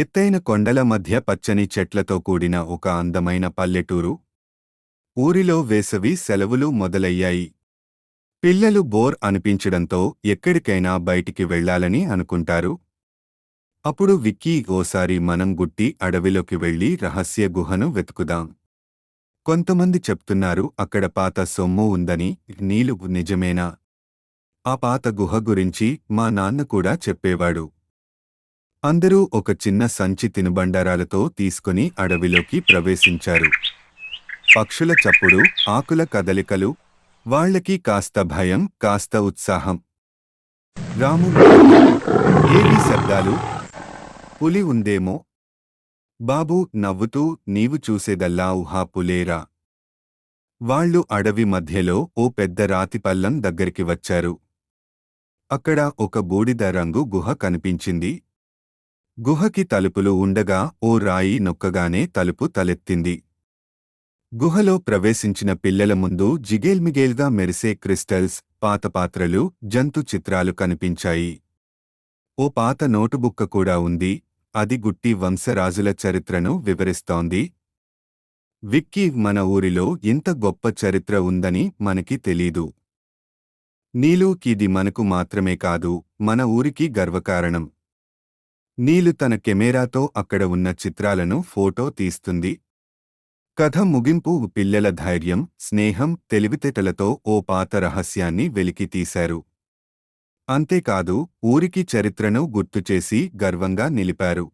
ఎత్తైన కొండల మధ్య పచ్చని చెట్లతో కూడిన ఒక అందమైన పల్లెటూరు. ఊరిలో వేసవి సెలవులు మొదలయ్యాయి. పిల్లలు బోర్ అనిపించడంతో ఎక్కడికైనా బయటికి వెళ్ళాలని అనుకుంటారు. అప్పుడు విక్కీ, ఓసారి మనం గుట్టి అడవిలోకి వెళ్ళి రహస్య గుహను వెతుకుదాం. కొంతమంది చెప్తున్నారు అక్కడ పాత సొమ్ము ఉందని. నీలు నిజమేనా? ఆ పాత గుహ గురించి మా నాన్న కూడా చెప్పేవాడు. అందరూ ఒక చిన్న సంచి తినుబండారాలతో తీసుకుని అడవిలోకి ప్రవేశించారు. పక్షుల చప్పుడు, ఆకుల కదలికలు, వాళ్ళకి కాస్త భయం, కాస్త ఉత్సాహం. రాము, ఏవీ శబ్దాలు? పులి ఉందేమో? బాబూ నవ్వుతూ, నీవు చూసేదల్లా ఊహా పులేరా. వాళ్ళు అడవి మధ్యలో ఓ పెద్ద రాతిపల్లం దగ్గరికి వచ్చారు. అక్కడ ఒక బూడిద రంగు గుహ కనిపించింది. గుహకి తలుపులు ఉండగా ఓ రాయి నొక్కగానే తలుపు తలెత్తింది. గుహలో ప్రవేశించిన పిల్లల ముందు జిగేల్మిగేల్గా మెరిసే క్రిస్టల్స్, పాత పాత్రలు, జంతు చిత్రాలు కనిపించాయి. ఓ పాత నోటుబుక్క కూడా ఉంది. అది గుట్టి వంశరాజుల చరిత్రను వివరిస్తోంది. విక్కీ, మన ఊరిలో ఇంత గొప్ప చరిత్ర ఉందని మనకి తెలీదు. నీలూకిది మనకు మాత్రమే కాదు, మన ఊరికి గర్వకారణం. నీలు తన కెమెరాతో అక్కడ ఉన్న చిత్రాలను ఫోటో తీస్తుంది. కథ ముగింపు పిల్లల ధైర్యం, స్నేహం, తెలివితేటలతో ఓ పాత రహస్యాన్ని వెలికితీశారు. అంతేకాదు, ఊరికి చరిత్రను గుర్తుచేసి గర్వంగా నిలిపారు.